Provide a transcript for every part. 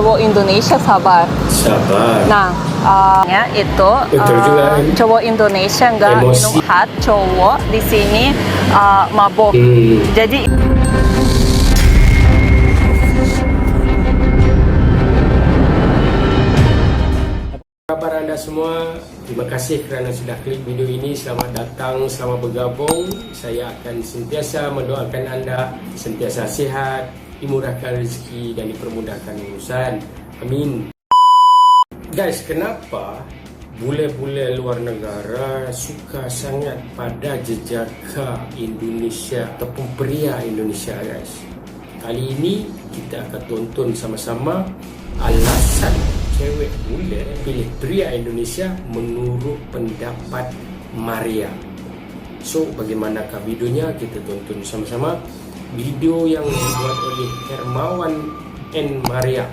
cowok Indonesia sabar. Sabar. Nah, itu Betul juga. cowok Indonesia nggak Emosi. minum hat, cowok di sini mabok. Jadi Kabar Anda semua, terima kasih kerana sudah klik video ini. Selamat datang, selamat bergabung. Saya akan sentiasa mendoakan Anda sentiasa sihat, dimurahkan rezeki dan dipermudahkan urusan. Amin. Guys, kenapa bule-bule luar negara suka sangat pada jejaka Indonesia ataupun pria Indonesia, guys? Kali ini kita akan tonton sama-sama alasan cewek bule pilih pria Indonesia menurut pendapat Maria. So, bagaimanakah videonya? Kita tonton sama-sama. Video yang dibuat oleh Hermawan N. Maria.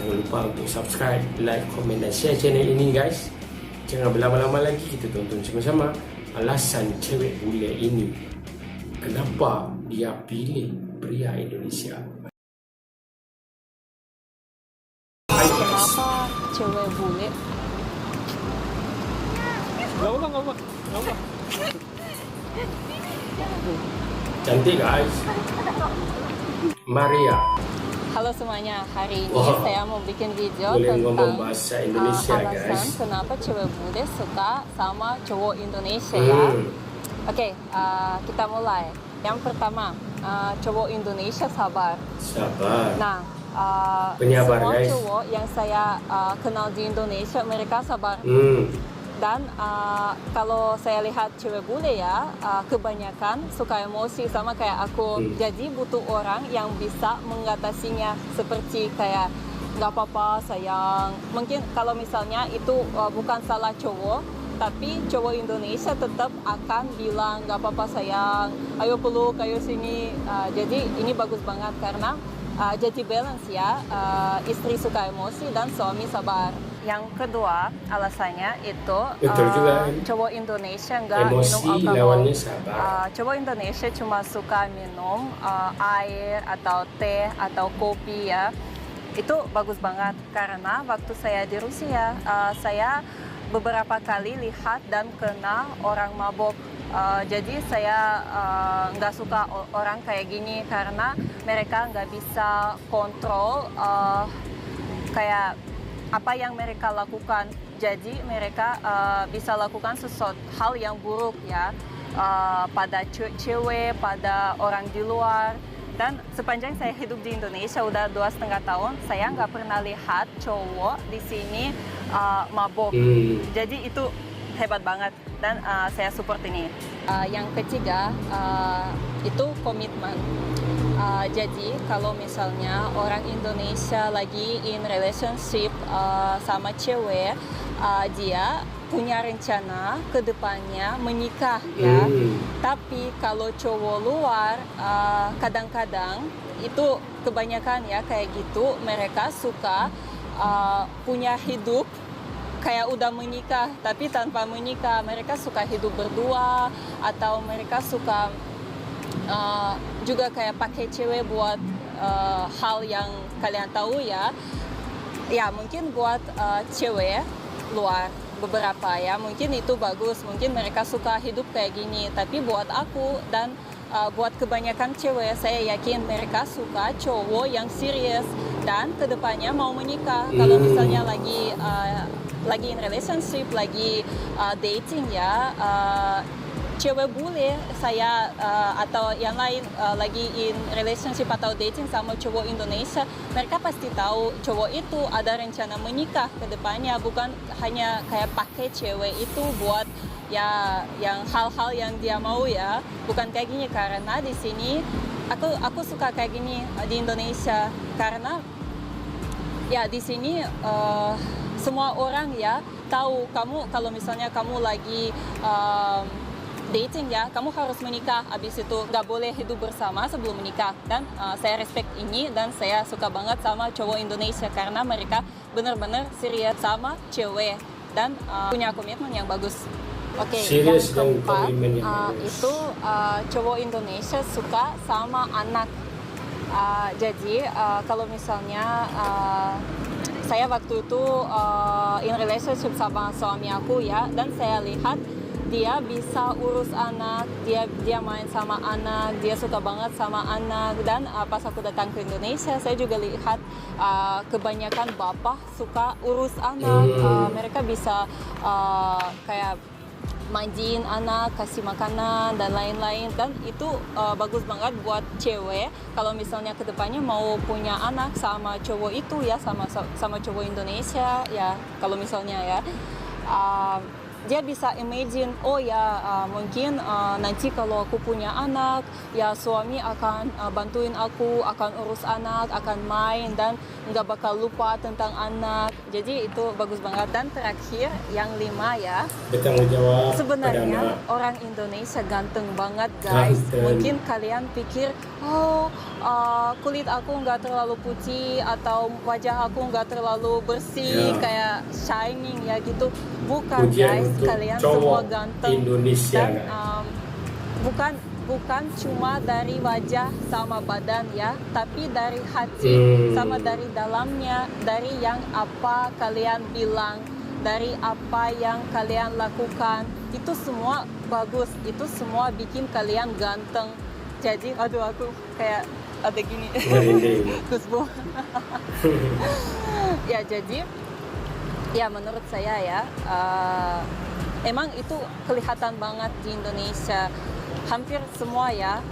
Jangan lupa untuk subscribe, like, komen dan share channel ini, guys. Jangan berlama-lama lagi, kita tonton sama-sama alasan cewek bule ini kenapa dia pilih pria Indonesia. kenapa cewek bule? Gak apa. Cantik, guys. Maria. Halo semuanya, hari ini Wow. saya mau bikin video Boleh ngomong tentang bahasa Indonesia, alasan guys. kenapa cewek bule suka sama cowok Indonesia ya. Oke, kita mulai. Yang pertama, cowok Indonesia sabar. Sabar. Nah, Penyabar, semua guys. cowok yang saya kenal di Indonesia mereka sabar. Dan kalau saya lihat cewek bule ya, kebanyakan suka emosi sama kayak aku. Jadi butuh orang yang bisa mengatasinya, seperti kayak nggak apa-apa sayang. Mungkin kalau misalnya itu bukan salah cowok, tapi cowok Indonesia tetap akan bilang nggak apa-apa sayang, ayo peluk, ayo sini. Jadi ini bagus banget karena jadi balance ya, istri suka emosi dan suami sabar. Yang kedua alasannya itu Betul juga. cowok Indonesia nggak Emosi minum alkohol. lawannya sabar. Cowok Indonesia cuma suka minum air atau teh atau kopi ya. Itu bagus banget karena waktu saya di Rusia saya beberapa kali lihat dan kenal orang mabok. Jadi saya nggak suka orang kayak gini karena mereka nggak bisa kontrol kayak apa yang mereka lakukan. Jadi mereka bisa lakukan sesuatu hal yang buruk ya pada cewek, pada orang di luar. Dan sepanjang saya hidup di Indonesia udah 2,5 tahun, saya nggak pernah lihat cowok di sini mabok. Jadi itu hebat banget dan saya support ini. Yang ketiga itu komitmen. Jadi kalau misalnya orang Indonesia lagi in relationship sama cewek, dia punya rencana ke depannya menikah ya. Tapi kalau cowok luar kadang-kadang itu kebanyakan ya kayak gitu, mereka suka punya hidup kayak udah menikah tapi tanpa menikah. Mereka suka hidup berdua atau mereka suka juga kayak pakai cewek buat hal yang kalian tahu ya. Ya mungkin buat cewek luar beberapa ya mungkin itu bagus, mungkin mereka suka hidup kayak gini. Tapi buat aku dan buat kebanyakan cewek, saya yakin mereka suka cowok yang serius dan kedepannya mau menikah. Kalau misalnya lagi in relationship, lagi dating ya, cewek bule saya atau yang lain lagi in relationship atau dating sama cowok Indonesia, mereka pasti tahu cowok itu ada rencana menikah ke depannya, bukan hanya kayak pakai cewek itu buat ya yang hal-hal yang dia mau ya, bukan kayak gini. Karena di sini aku suka kayak gini di Indonesia karena ya di sini semua orang ya tahu kamu kalau misalnya kamu lagi dating ya, kamu harus menikah, habis itu nggak boleh hidup bersama sebelum menikah. Dan saya respect ini dan saya suka banget sama cowok Indonesia karena mereka benar-benar serius sama cewek dan punya komitmen yang bagus. Oke, yang Serius dan keempat komitmen yang bagus. itu cowok Indonesia suka sama anak. Jadi kalau misalnya saya waktu itu in relationship sama suami aku ya, dan saya lihat dia bisa urus anak, dia main sama anak, dia suka banget sama anak. Dan pas aku datang ke Indonesia, saya juga lihat kebanyakan bapak suka urus anak. Mereka bisa kayak mandiin anak, kasih makanan dan lain-lain, dan itu bagus banget buat cewek kalau misalnya kedepannya mau punya anak sama cowok itu ya, sama cowok Indonesia ya, kalau misalnya ya dia bisa imagine, oh ya mungkin nanti kalau aku punya anak ya suami akan bantuin aku, akan urus anak, akan main dan nggak bakal lupa tentang anak. Jadi itu bagus banget. Dan terakhir yang 5 ya, bertanggung jawab. Sebenarnya orang Indonesia ganteng banget guys. Mungkin kalian pikir, oh kulit aku nggak terlalu putih atau wajah aku nggak terlalu bersih, kayak shining ya gitu. Bukan guys, kalian semua ganteng. Indonesia. Dan bukan cuma dari wajah sama badan ya, tapi dari hati sama dari dalamnya, dari yang apa kalian bilang, dari apa yang kalian lakukan, itu semua bagus, itu semua bikin kalian ganteng. Jadi aduh aku kayak ada gini kusbom. Ya jadi ya menurut saya ya emang itu kelihatan banget di Indonesia. Hampir semua ya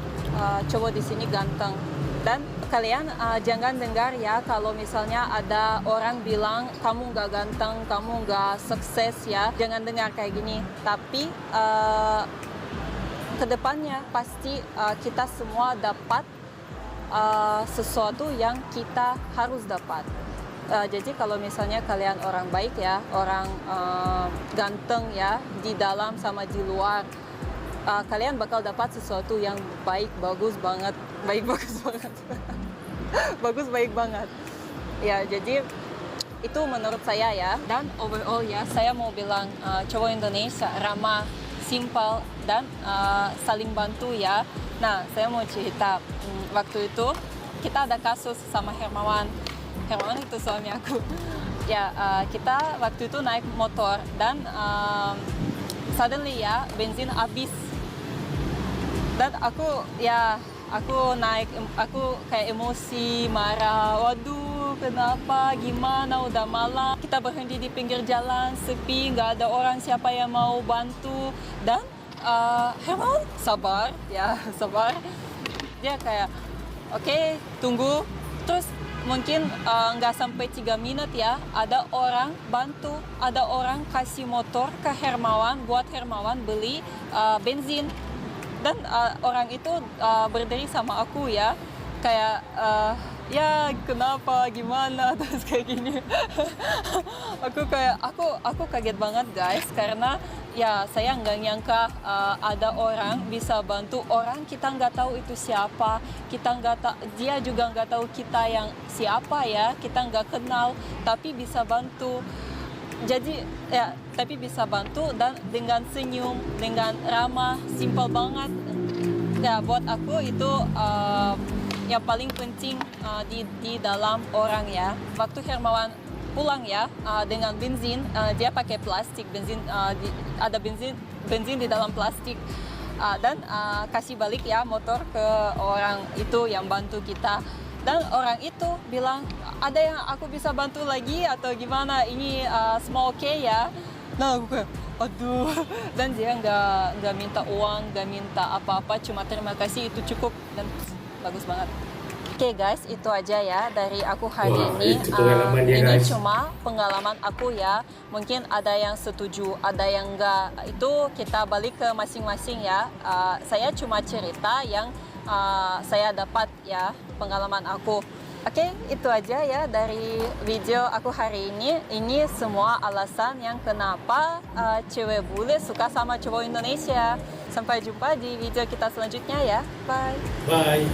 cowok di sini ganteng. Dan kalian jangan dengar ya kalau misalnya ada orang bilang kamu nggak ganteng, kamu nggak sukses ya. Jangan dengar kayak gini. Tapi kedepannya pasti kita semua dapat sesuatu yang kita harus dapat. Jadi kalau misalnya kalian orang baik ya, orang ganteng ya, di dalam sama di luar, kalian bakal dapat sesuatu yang baik, bagus banget, bagus baik banget. Ya jadi itu menurut saya ya. Dan overall ya, saya mau bilang cowok Indonesia ramah, simple dan saling bantu ya. Nah saya mau cerita, waktu itu kita ada kasus sama Hermawan itu suami aku. Ya kita waktu itu naik motor dan suddenly ya bensin habis. Dan aku kayak emosi, marah. Waduh, kenapa? Gimana? Udah malam. Kita berhenti di pinggir jalan, sepi, nggak ada orang siapa yang mau bantu. Dan Herman sabar, ya sabar. Dia kayak, oke, tunggu. Terus mungkin nggak sampai 3 menit ya, ada orang bantu, ada orang kasih motor ke Hermawan buat Hermawan beli bensin. Dan orang itu berdiri sama aku ya, kayak ya kenapa, gimana, terus kayak gini. aku kaget banget guys, karena ya saya nggak nyangka ada orang bisa bantu orang kita nggak tahu itu siapa, dia juga nggak tahu kita yang siapa ya, kita nggak kenal, tapi bisa bantu. Jadi ya, tapi bisa bantu dan dengan senyum, dengan ramah, simple banget. Ya buat aku itu yang paling penting di dalam orang ya. Waktu Hermawan pulang ya dengan bensin, dia pakai plastik bensin, ada bensin di dalam plastik, dan kasih balik ya motor ke orang itu yang bantu kita. Dan orang itu bilang, ada yang aku bisa bantu lagi atau gimana, ini semua oke ya. Nah aku kayak, aduh. Dan dia nggak minta uang, nggak minta apa-apa, cuma terima kasih, itu cukup. Dan bagus banget. Oke guys, itu aja ya dari aku hari ini. Ini cuma pengalaman aku ya. Mungkin ada yang setuju, ada yang enggak. Itu kita balik ke masing-masing ya. Saya cuma cerita yang saya dapat ya, pengalaman aku. Oke, itu aja ya dari video aku hari ini. Ini semua alasan yang kenapa cewek bule suka sama cowok Indonesia. Sampai jumpa di video kita selanjutnya ya. Bye. Bye.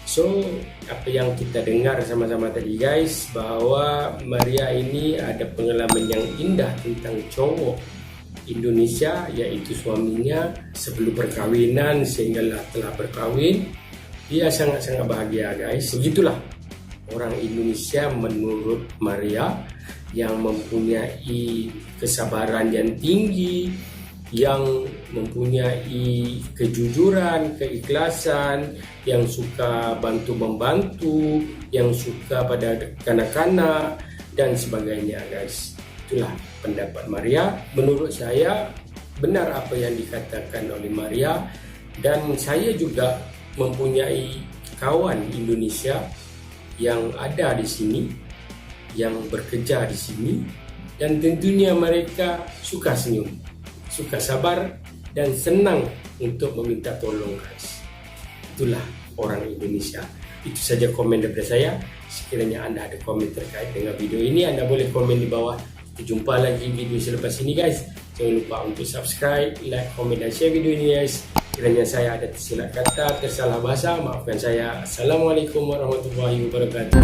So, apa yang kita dengar sama-sama tadi guys, bahwa Maria ini ada pengalaman yang indah tentang cowok Indonesia, yaitu suaminya sebelum perkawinan sehingga telah berkawin, Dia sangat-sangat bahagia guys. Begitulah orang Indonesia menurut Maria, yang mempunyai kesabaran yang tinggi, yang mempunyai kejujuran, keikhlasan, yang suka bantu-membantu, yang suka pada kanak-kanak dan sebagainya guys. Itulah pendapat Maria. Menurut saya benar apa yang dikatakan oleh Maria, dan saya juga mempunyai kawan Indonesia yang ada di sini, yang bekerja di sini, dan tentunya mereka suka senyum, suka sabar, dan senang untuk meminta tolong guys. Itulah orang Indonesia. Itu saja komen daripada saya. Sekiranya anda ada komen terkait dengan video ini, anda boleh komen di bawah. Kita jumpa lagi video selepas ini guys. Jangan lupa untuk subscribe, like, komen dan share video ini guys. Kiranya saya ada tersilap kata, tersalah bahasa, maafkan saya. Assalamualaikum warahmatullahi wabarakatuh.